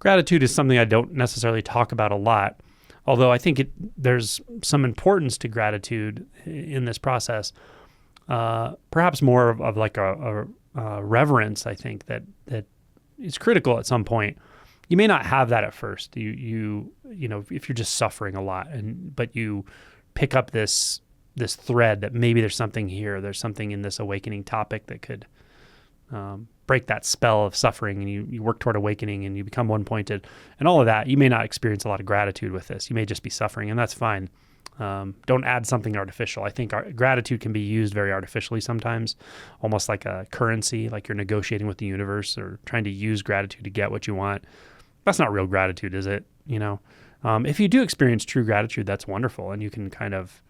gratitude is something I don't necessarily talk about a lot, although I think there's some importance to gratitude in this process. Perhaps more of like a reverence, I think, that is critical at some point. You may not have that at first. You know, if you're just suffering a lot, but you pick up this thread that maybe there's something here, there's something in this awakening topic that could break that spell of suffering, and you work toward awakening and you become one-pointed and all of that. You may not experience a lot of gratitude with this. You may just be suffering, and that's fine. Don't add something artificial. I think gratitude can be used very artificially sometimes, almost like a currency, like you're negotiating with the universe or trying to use gratitude to get what you want. That's not real gratitude, is it? You know, if you do experience true gratitude, that's wonderful, and you can kind of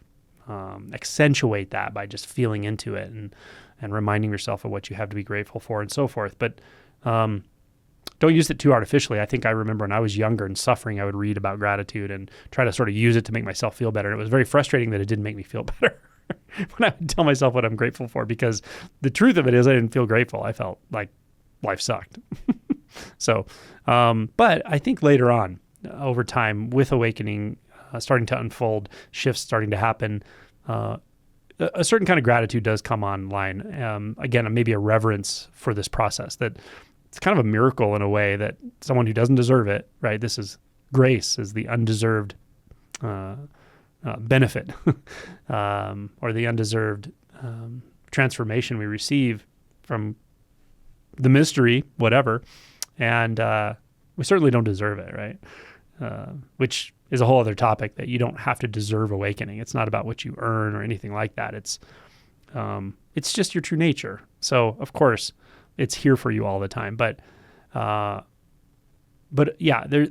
accentuate that by just feeling into it and reminding yourself of what you have to be grateful for and so forth. But don't use it too artificially. I think I remember when I was younger and suffering, I would read about gratitude and try to sort of use it to make myself feel better. And it was very frustrating that it didn't make me feel better when I would tell myself what I'm grateful for, because the truth of it is I didn't feel grateful. I felt like life sucked. So, but I think later on, over time, with awakening starting to unfold, shifts starting to happen, a certain kind of gratitude does come online. Again, maybe a reverence for this process, that it's kind of a miracle in a way, that someone who doesn't deserve it, right? This is grace, is the undeserved benefit or the undeserved transformation we receive from the mystery, whatever. And we certainly don't deserve it, right? Which is a whole other topic, that you don't have to deserve awakening. It's not about what you earn or anything like that. It's just your true nature. So of course it's here for you all the time. But yeah, there,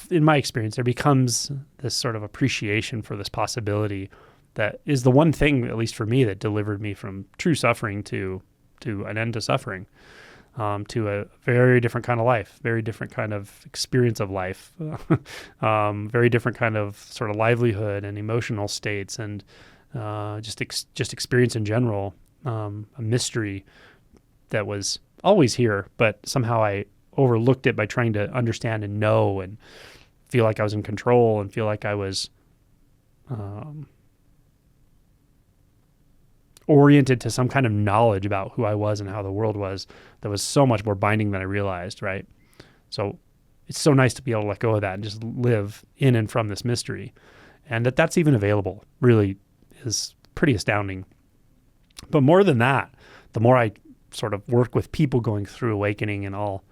in my experience, there becomes this sort of appreciation for this possibility that is the one thing, at least for me, that delivered me from true suffering to an end to suffering. To a very different kind of life, very different kind of experience of life, very different kind of sort of livelihood and emotional states, and just experience in general, a mystery that was always here, but somehow I overlooked it by trying to understand and know and feel like I was in control and feel like I was oriented to some kind of knowledge about who I was and how the world was that was so much more binding than I realized, right? So it's so nice to be able to let go of that and just live in and from this mystery. And that's even available really is pretty astounding. But more than that, the more I sort of work with people going through awakening and all,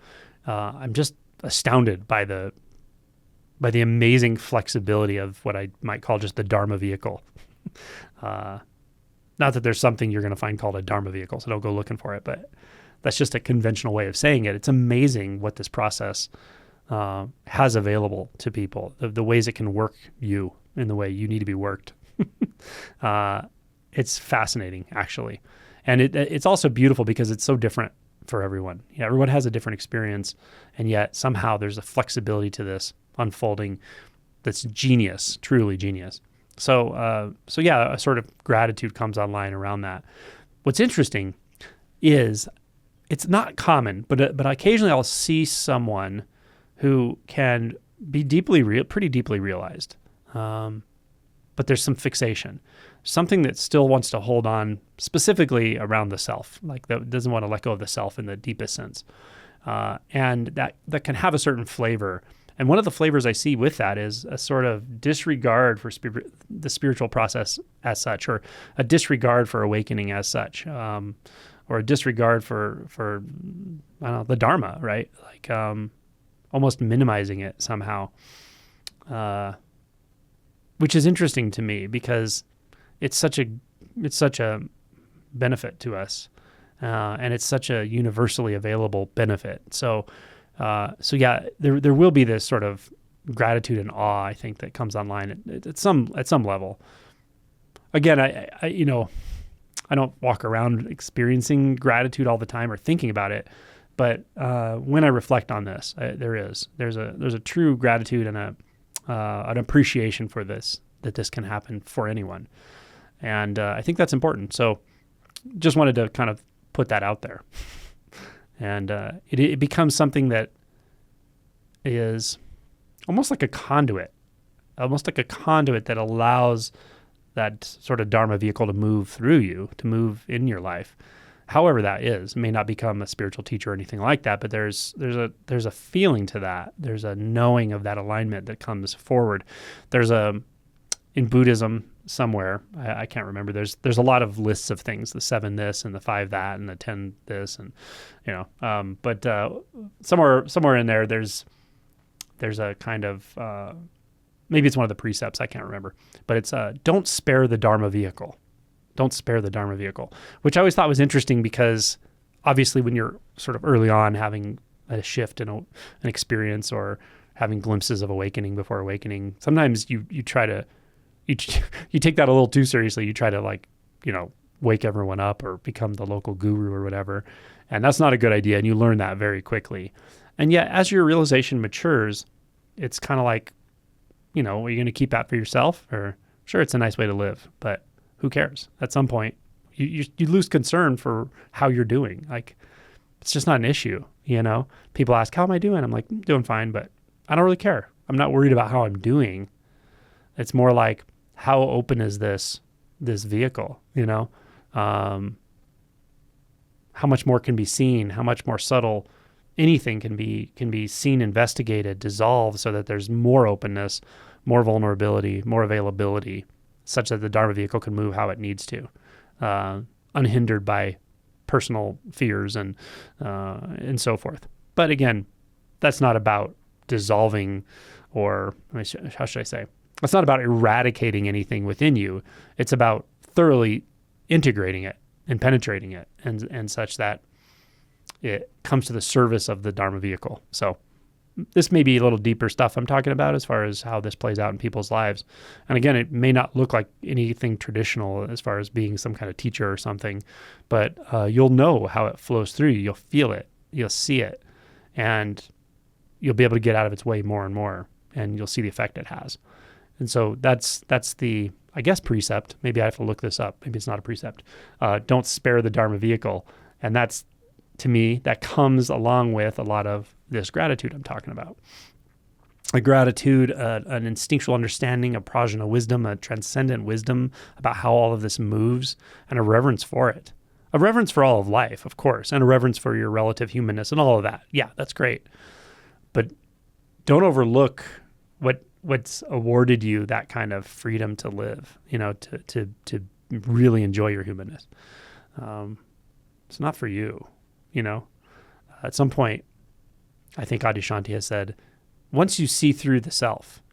I'm just astounded by the amazing flexibility of what I might call just the Dharma vehicle. Not that there's something you're going to find called a Dharma vehicle, so don't go looking for it, but that's just a conventional way of saying it. It's amazing what this process has available to people, the ways it can work you in the way you need to be worked. It's fascinating, actually. And it's also beautiful because it's so different for everyone. Yeah, everyone has a different experience, and yet somehow there's a flexibility to this unfolding that's genius, truly genius. So yeah, a sort of gratitude comes online around that. What's interesting is it's not common, but occasionally I'll see someone who can be pretty deeply realized, but there's some fixation, something that still wants to hold on specifically around the self, like that doesn't want to let go of the self in the deepest sense, and that can have a certain flavor. And one of the flavors I see with that is a sort of disregard for the spiritual process as such, or a disregard for awakening as such, or a disregard for I don't know, the Dharma, right? Like almost minimizing it somehow, which is interesting to me because it's such a benefit to us, and it's such a universally available benefit. So yeah, there will be this sort of gratitude and awe, I think, that comes online at some level. Again, I don't walk around experiencing gratitude all the time or thinking about it, but when I reflect on this, there's a true gratitude and an appreciation for this, that this can happen for anyone, and I think that's important. So, just wanted to kind of put that out there. And it becomes something that is almost like a conduit that allows that sort of Dharma vehicle to move through you, to move in your life. However that is, may not become a spiritual teacher or anything like that, but there's a feeling to that. There's a knowing of that alignment that comes forward. In Buddhism somewhere, I can't remember, there's a lot of lists of things, the 7 this and the 5 that and the 10 this, and but somewhere in there there's a kind of maybe it's one of the precepts, I can't remember, but it's don't spare the Dharma vehicle. Don't spare the Dharma vehicle, which I always thought was interesting, because obviously when you're sort of early on having a shift in an experience or having glimpses of awakening before awakening, sometimes you try to, you take that a little too seriously. You try to wake everyone up or become the local guru or whatever. And that's not a good idea. And you learn that very quickly. And yet as your realization matures, it's kind of like, are you going to keep that for yourself? Or sure, it's a nice way to live, but who cares? At some point, you lose concern for how you're doing. Like, it's just not an issue, People ask, how am I doing? I'm like, doing fine, but I don't really care. I'm not worried about how I'm doing. It's more like, how open is this vehicle, how much more can be seen? How much more subtle anything can be seen, investigated, dissolved, so that there's more openness, more vulnerability, more availability, such that the Dharma vehicle can move how it needs to, unhindered by personal fears and so forth. But again, that's not about dissolving, or how should I say? It's not about eradicating anything within you. It's about thoroughly integrating it and penetrating it, and such that it comes to the service of the Dharma vehicle. So this may be a little deeper stuff I'm talking about as far as how this plays out in people's lives. And again, it may not look like anything traditional as far as being some kind of teacher or something, but you'll know how it flows through you. You'll feel it. You'll see it. And you'll be able to get out of its way more and more, and you'll see the effect it has. And so that's the, I guess, precept. Maybe I have to look this up. Maybe it's not a precept. Don't spare the Dharma vehicle. And that's, to me, that comes along with a lot of this gratitude I'm talking about. A gratitude, an instinctual understanding, a prajna wisdom, a transcendent wisdom about how all of this moves, and a reverence for it. A reverence for all of life, of course, and a reverence for your relative humanness and all of that. Yeah, that's great. But don't overlook what's awarded you that kind of freedom to live, to really enjoy your humanness. It's not for you, At some point, I think Adyashanti has said, once you see through the self,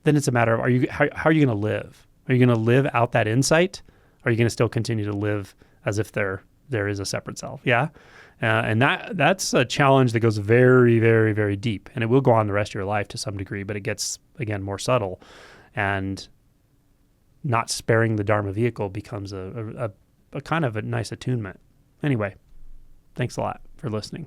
then it's a matter of how are you going to live? Are you going to live out that insight? Or are you going to still continue to live as if there is a separate self? Yeah. And that's a challenge that goes very, very, very deep. And it will go on the rest of your life to some degree, but it gets, again, more subtle. And not sparing the Dharma vehicle becomes a kind of a nice attunement. Anyway, thanks a lot for listening.